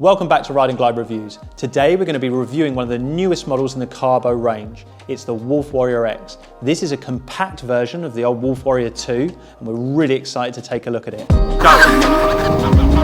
Welcome back to Ride and Glide Reviews. Today we're going to be reviewing one of the newest models in the Kaabo range. It's the Wolf Warrior X. This is a compact version of the old Wolf Warrior 2 and we're really excited to take a look at it. Go!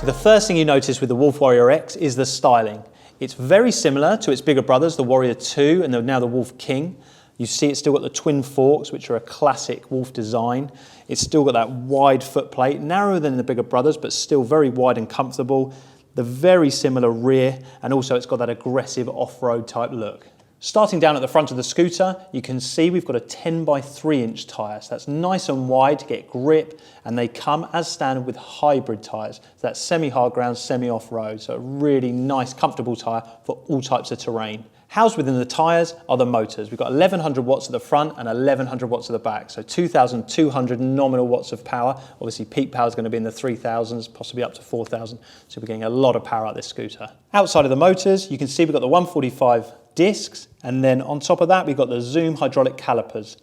The first thing you notice with the Wolf Warrior X is the styling. It's very similar to its bigger brothers, the Warrior 2 and now the Wolf King. You see it's still got the twin forks, which are a classic Wolf design. It's still got that wide footplate, narrower than the bigger brothers, but still very wide and comfortable. The very similar rear, and also it's got that aggressive off-road type look. Starting down at the front of the scooter, you can see we've got a 10 by 3 inch tyre. So that's nice and wide to get grip, and they come as standard with hybrid tyres. So that's semi-hard ground, semi-off-road. So a really nice, comfortable tyre for all types of terrain. Housed within the tyres are the motors. We've got 1100 watts at the front and 1100 watts at the back. So 2200 nominal watts of power. Obviously peak power is going to be in the 3000s, possibly up to 4000. So we're getting a lot of power out of this scooter. Outside of the motors, you can see we've got the 145 discs, and then on top of that we've got the Zoom hydraulic calipers.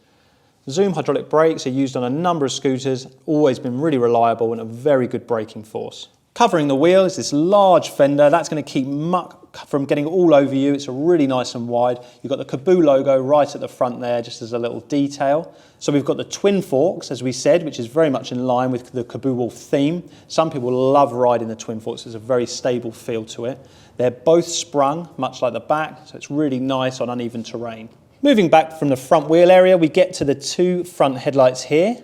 Zoom hydraulic brakes are used on a number of scooters, always been really reliable and a very good braking force. Covering the wheel is this large fender. That's going to keep muck from getting all over you. It's a really nice and wide. You've got the Kaabo logo right at the front there, just as a little detail. So we've got the twin forks, as we said, which is very much in line with the Kaabo Wolf theme. Some people love riding the twin forks. There's a very stable feel to it. They're both sprung, much like the back, so it's really nice on uneven terrain. Moving back from the front wheel area, we get to the two front headlights here.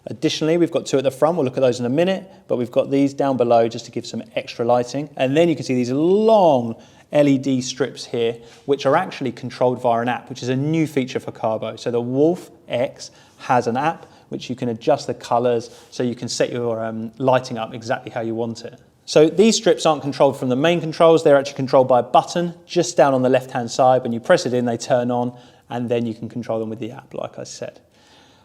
Additionally, we've got two at the front, we'll look at those in a minute, but we've got these down below just to give some extra lighting. And then you can see these long LED strips here, which are actually controlled via an app, which is a new feature for Kaabo. So the Wolf X has an app, which you can adjust the colors, so you can set your lighting up exactly how you want it. So these strips aren't controlled from the main controls, they're actually controlled by a button just down on the left-hand side. When you press it in, they turn on, and then you can control them with the app, like I said.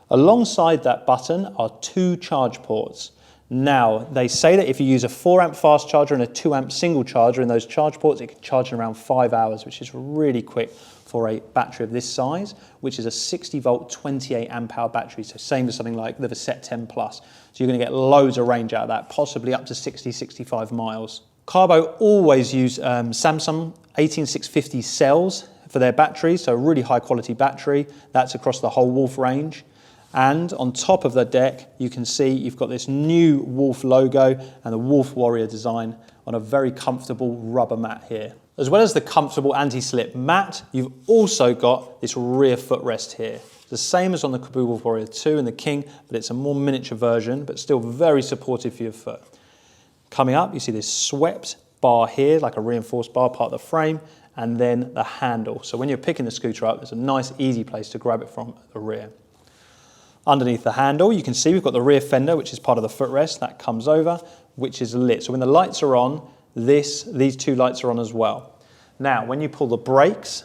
Alongside that button are two charge ports. Now, they say that if you use a 4 amp fast charger and a 2 amp single charger in those charge ports, it can charge in around 5 hours, which is really quick for a battery of this size, which is a 60 volt, 28 amp hour battery. So same as something like the Veset 10 Plus. So you're gonna get loads of range out of that, possibly up to 60, 65 miles. Kaabo always use Samsung 18650 cells for their batteries, so a really high quality battery. That's across the whole Wolf range. And on top of the deck, you can see you've got this new Wolf logo and the Wolf Warrior design on a very comfortable rubber mat here. As well as the comfortable anti-slip mat, you've also got this rear footrest here. It's the same as on the Kaabo Wolf Warrior 2 and the King, but it's a more miniature version, but still very supportive for your foot. Coming up, you see this swept bar here, like a reinforced bar, part of the frame, and then the handle. So when you're picking the scooter up, there's a nice, easy place to grab it from at the rear. Underneath the handle, you can see we've got the rear fender, which is part of the footrest. That comes over, which is lit. So when the lights are on, these two lights are on as well. Now, when you pull the brakes,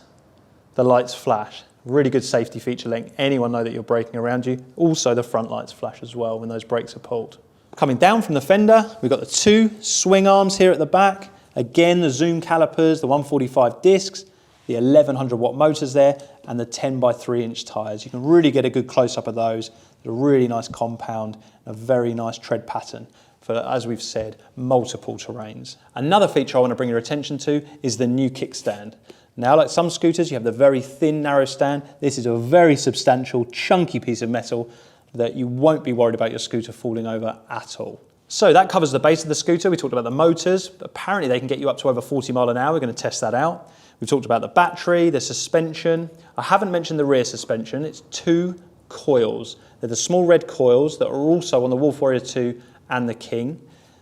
the lights flash. Really good safety feature, letting anyone know that you're braking around you. Also, the front lights flash as well when those brakes are pulled. Coming down from the fender, we've got the two swing arms here at the back. Again, the Zoom calipers, the 145 discs, the 1100 watt motors there, and the 10 by 3 inch tyres. You can really get a good close-up of those. They're a really nice compound, and a very nice tread pattern for, as we've said, multiple terrains. Another feature I want to bring your attention to is the new kickstand. Now, like some scooters, you have the very thin, narrow stand. This is a very substantial, chunky piece of metal that you won't be worried about your scooter falling over at all. So that covers the base of the scooter. We talked about the motors. Apparently they can get you up to over 40 miles an hour. We're going to test that out. We've talked about the battery, the suspension. I haven't mentioned the rear suspension. It's two coils. They're the small red coils that are also on the Wolf Warrior 2 and the King.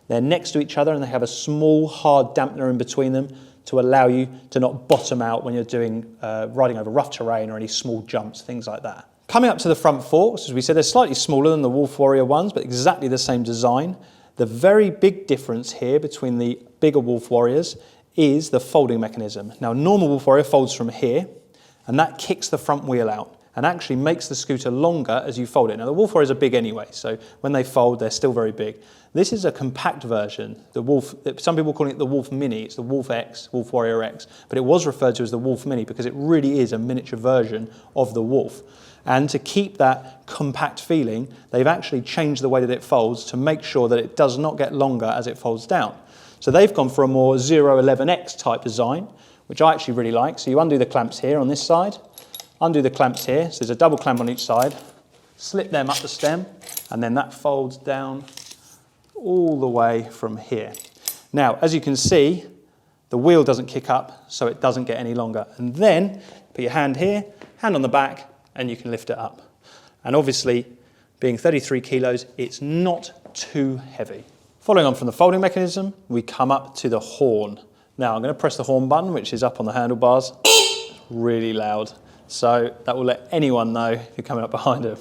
They're next to each other and they have a small hard dampener in between them to allow you to not bottom out when you're doing riding over rough terrain or any small jumps, things like that. Coming up to the front forks, as we said, they're slightly smaller than the Wolf Warrior ones, but exactly the same design. The very big difference here between the bigger Wolf Warriors is the folding mechanism. Now, a normal Wolf Warrior folds from here, and that kicks the front wheel out and actually makes the scooter longer as you fold it. Now, the Wolf Warriors are big anyway, so when they fold, they're still very big. This is a compact version. The Wolf, some people call it the Wolf Mini. It's the Wolf X, Wolf Warrior X, but it was referred to as the Wolf Mini because it really is a miniature version of the Wolf. And to keep that compact feeling, they've actually changed the way that it folds to make sure that it does not get longer as it folds down. So they've gone for a more 011X type design, which I actually really like. So you undo the clamps here on this side, undo the clamps here, so there's a double clamp on each side, slip them up the stem, and then that folds down all the way from here. Now, as you can see, the wheel doesn't kick up, so it doesn't get any longer. And then, put your hand here, hand on the back, and you can lift it up. And obviously, being 33 kilos, it's not too heavy. Following on from the folding mechanism, we come up to the horn. Now, I'm going to press the horn button, which is up on the handlebars. Really loud. So that will let anyone know if you're coming up behind them.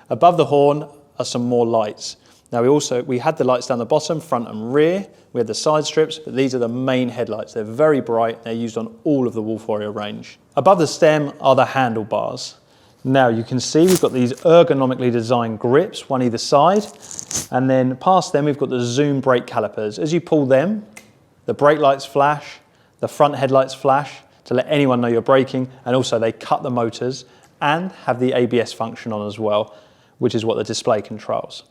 Above the horn are some more lights. Now we had the lights down the bottom, front and rear. We had the side strips, but these are the main headlights. They're very bright. They're used on all of the Wolf Warrior range. Above the stem are the handlebars. Now you can see we've got these ergonomically designed grips, one either side. And then past them, we've got the zoom brake calipers. As you pull them, the brake lights flash, the front headlights flash to let anyone know you're braking. And also they cut the motors and have the ABS function on as well, which is what the display controls.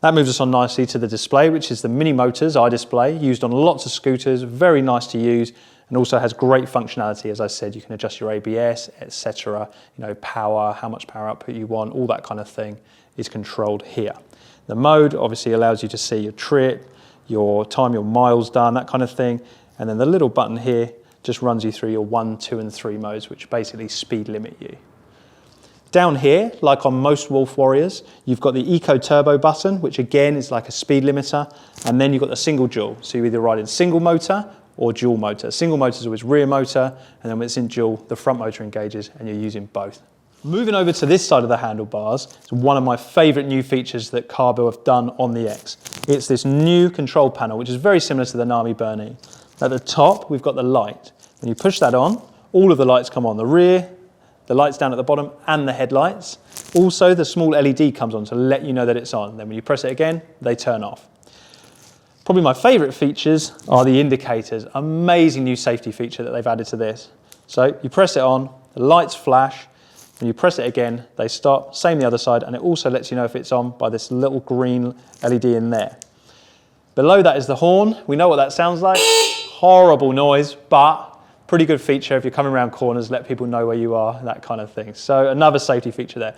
That moves us on nicely to the display, which is the Mini Motors iDisplay, used on lots of scooters, very nice to use, and also has great functionality. As I said, you can adjust your ABS, etc. You know, power, how much power output you want, all that kind of thing is controlled here. The mode obviously allows you to see your trip, your time, your miles done, that kind of thing. And then the little button here just runs you through your 1, 2, and 3 modes, which basically speed limit you. Down here, like on most Wolf Warriors, you've got the Eco Turbo button, which again is like a speed limiter, and then you've got the single dual. So you either ride in single motor or dual motor. Single motor is always rear motor, and then when it's in dual, the front motor engages, and you're using both. Moving over to this side of the handlebars, it's one of my favorite new features that Kaabo have done on the X. It's this new control panel, which is very similar to the Nami Bernie. At the top, we've got the light. When you push that on, all of the lights come on, the rear, the lights down at the bottom, and the headlights. Also, the small LED comes on to let you know that it's on. Then when you press it again, they turn off. Probably my favorite features are the indicators. Amazing new safety feature that they've added to this. So you press it on, the lights flash, and you press it again, they stop. Same the other side, and it also lets you know if it's on by this little green LED in there. Below that is the horn. We know what that sounds like. Horrible noise, but pretty good feature if you're coming around corners, let people know where you are, that kind of thing. So another safety feature there.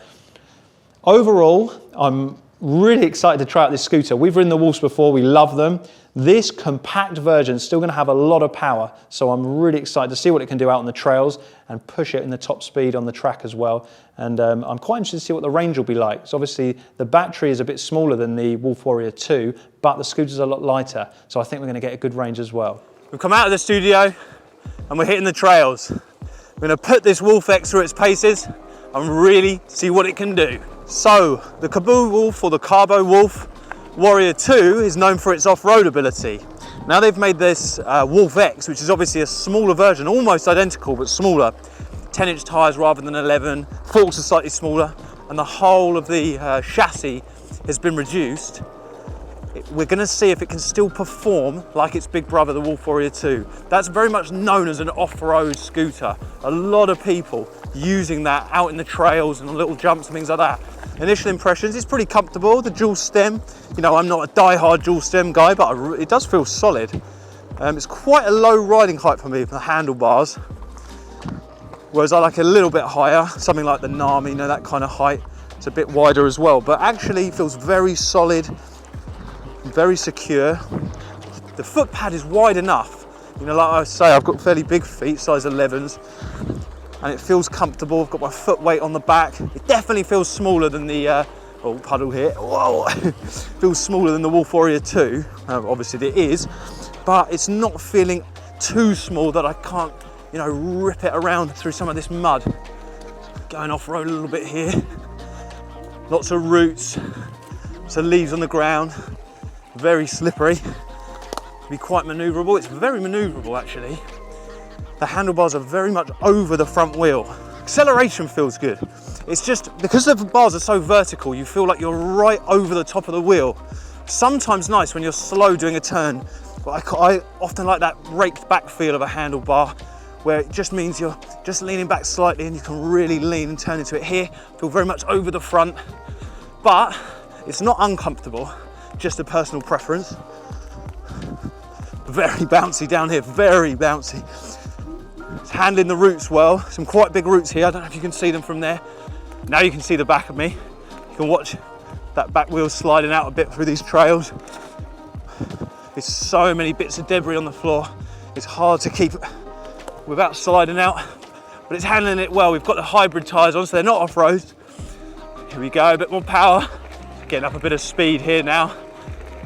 Overall, I'm really excited to try out this scooter. We've ridden the Wolves before, we love them. This compact version is still going to have a lot of power, so I'm really excited to see what it can do out on the trails and push it in the top speed on the track as well. And I'm quite interested to see what the range will be like. So obviously the battery is a bit smaller than the Wolf Warrior 2, but the scooter's a lot lighter, so I think we're going to get a good range as well. We've come out of the studio and we're hitting the trails. We're going to put this Wolf X through its paces and really see what it can do. So the Kaabo Wolf, or the Kaabo Wolf Warrior 2, is known for its off-road ability. Now they've made this Wolf X, which is obviously a smaller version, almost identical but smaller. 10-inch tyres rather than 11, forks are slightly smaller, and the whole of the chassis has been reduced. We're going to see if it can still perform like its big brother, the Wolf Warrior 2. That's very much known as an off-road scooter. A lot of people using that out in the trails and on little jumps and things like that. Initial impressions, it's pretty comfortable. The dual stem, you know, I'm not a die-hard dual stem guy, but it does feel solid. It's quite a low riding height for me, for the handlebars. Whereas I like a little bit higher, something like the Nami, you know, that kind of height. It's a bit wider as well, but actually feels very solid, very secure. The foot pad is wide enough. You know, like I say, I've got fairly big feet, size 11s, and it feels comfortable. I've got my foot weight on the back. It definitely feels smaller than the, oh, puddle here, whoa. Feels smaller than the Wolf Warrior 2. Obviously it is, but it's not feeling too small that I can't, you know, rip it around through some of this mud. Going off-road a little bit here. Lots of roots, some leaves on the ground. Very slippery. to be quite manoeuvrable. It's very manoeuvrable actually. The handlebars are very much over the front wheel. Acceleration feels good. It's just because the bars are so vertical, you feel like you're right over the top of the wheel. Sometimes nice when you're slow doing a turn, but I often like that raked back feel of a handlebar, where it just means you're just leaning back slightly and you can really lean and turn into it. Here, feel very much over the front, but it's not uncomfortable, just a personal preference. Very bouncy down here, very bouncy. It's handling the roots well, some quite big roots here. I don't know if you can see them from there. Now you can see the back of me. You can watch that back wheel sliding out a bit through these trails. There's so many bits of debris on the floor. It's hard to keep without sliding out, but it's handling it well. We've got the hybrid tyres on, so they're not off-road. Here we go, a bit more power. Getting up a bit of speed here now.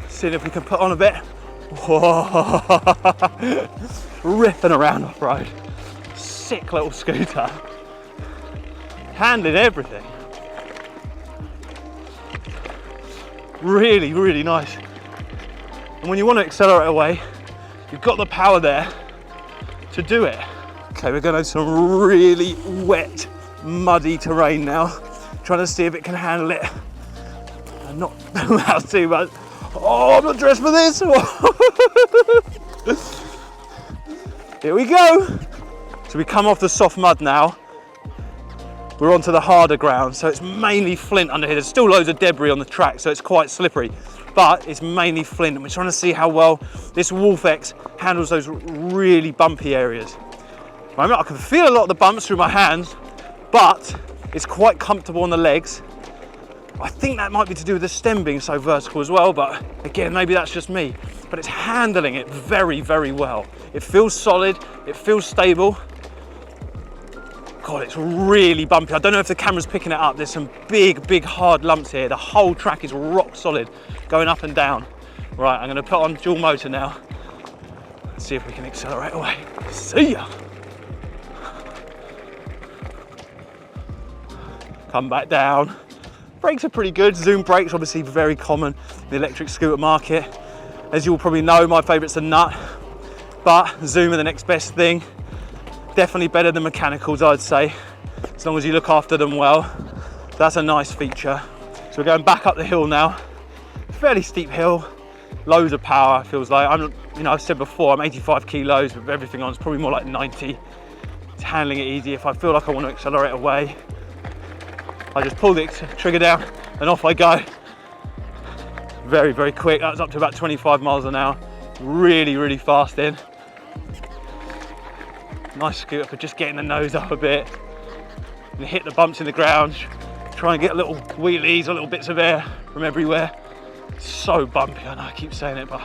Seeing if we can put on a bit. Whoa. Ripping around off-road. Sick little scooter. Handling everything. Really, really nice. And when you want to accelerate away, you've got the power there to do it. Okay, we're going to some really wet, muddy terrain now. Trying to see if it can handle it. And not how too much. Oh, I'm not dressed for this. Here we go. So we come off the soft mud now. We're onto the harder ground, so it's mainly flint under here. There's still loads of debris on the track, so it's quite slippery, but it's mainly flint. And we're trying to see how well this Wolf X handles those really bumpy areas. I can feel a lot of the bumps through my hands, but it's quite comfortable on the legs. I think that might be to do with the stem being so vertical as well, but again, maybe that's just me. But it's handling it very, very well. It feels solid, it feels stable. God, it's really bumpy. I don't know if the camera's picking it up. There's some big, big hard lumps here. The whole track is rock solid, going up and down. Right, I'm gonna put on dual motor now. Let's see if we can accelerate away. See ya. Come back down. Brakes are pretty good. Zoom brakes, obviously very common in the electric scooter market. As you will probably know, my favourite's the nut, but Zoom are the next best thing. Definitely better than mechanicals, I'd say, as long as you look after them well. So that's a nice feature. So we're going back up the hill now. Fairly steep hill, loads of power, feels like. I've said before, I'm 85 kilos with everything on. It's probably more like 90. It's handling it easy. If I feel like I want to accelerate away, I just pull the trigger down and off I go. Very, very quick. That was up to about 25 miles an hour. Really, really fast in. Nice scooter for just getting the nose up a bit. And hit the bumps in the ground. Try and get little wheelies or little bits of air from everywhere. So bumpy, I know I keep saying it, but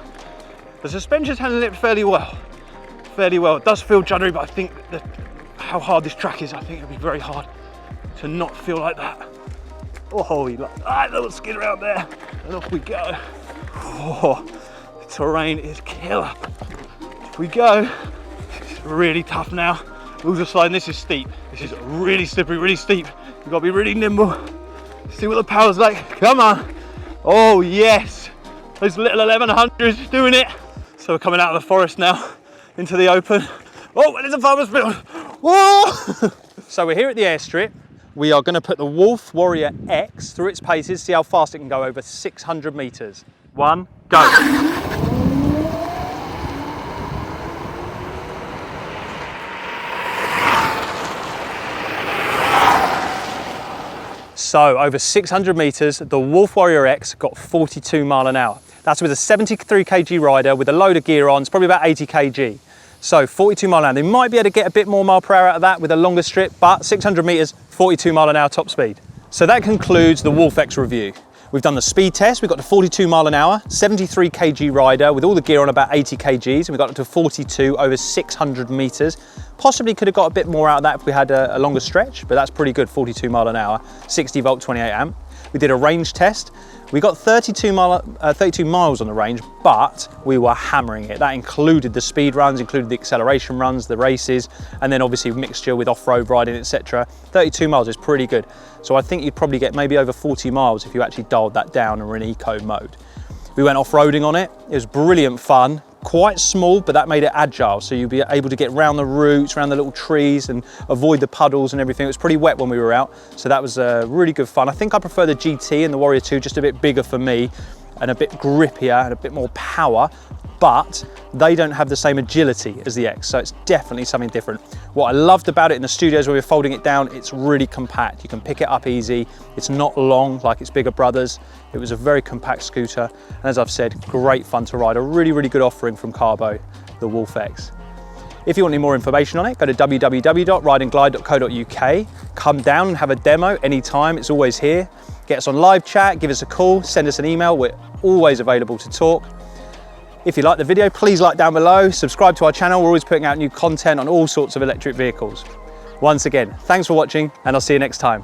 the suspension's handling it fairly well. Fairly well. It does feel juddery, but I think that how hard this track is, I think it'll be very hard to not feel like that. Oh, little skid around there, and off we go. Oh, the terrain is killer. Off we go. It's really tough now. Wheels are sliding. This is steep. This is really slippery, really steep. You've got to be really nimble. See what the power's like. Come on. Oh yes, those little 1100s doing it. So we're coming out of the forest now into the open. Oh, there's a farmer's field. Whoa! So we're here at the airstrip. We are going to put the Wolf Warrior X through its paces, see how fast it can go over 600 meters. 1, go. So over 600 meters, the Wolf Warrior X got 42 mile an hour. That's with a 73 kg rider with a load of gear on. It's probably about 80 kg. So 42 mile an hour. They might be able to get a bit more mile per hour out of that with a longer strip, but 600 meters, 42 mile an hour top speed. So that concludes the Wolf X review. We've done the speed test. We got to 42 mile an hour, 73 kg rider with all the gear on about 80 kgs, and we got up to 42 over 600 meters. Possibly could have got a bit more out of that if we had a longer stretch, but that's pretty good, 42 mile an hour, 60 volt, 28 amp. We did a range test. We got 32 miles on the range, but we were hammering it. That included the speed runs, included the acceleration runs, the races, and then obviously mixture with off-road riding, etc. 32 miles is pretty good. So I think you'd probably get maybe over 40 miles if you actually dialed that down and were in eco mode. We went off-roading on it. It was brilliant fun, quite small, but that made it agile. So you'll be able to get around the roots, around the little trees and avoid the puddles and everything. It was pretty wet when we were out. So that was really good fun. I think I prefer the GT and the Warrior 2, just a bit bigger for me and a bit grippier and a bit more power, but they don't have the same agility as the X, so it's definitely something different. What I loved about it in the studios when we were folding it down, it's really compact. You can pick it up easy. It's not long like its bigger brothers. It was a very compact scooter, and as I've said, great fun to ride. A really, really good offering from Kaabo, the Wolf X. If you want any more information on it, go to www.rideandglide.co.uk. Come down and have a demo anytime, it's always here. Get us on live chat, give us a call, send us an email. We're always available to talk. If you like the video, please like down below, subscribe to our channel. We're always putting out new content on all sorts of electric vehicles. Once again, thanks for watching, and I'll see you next time.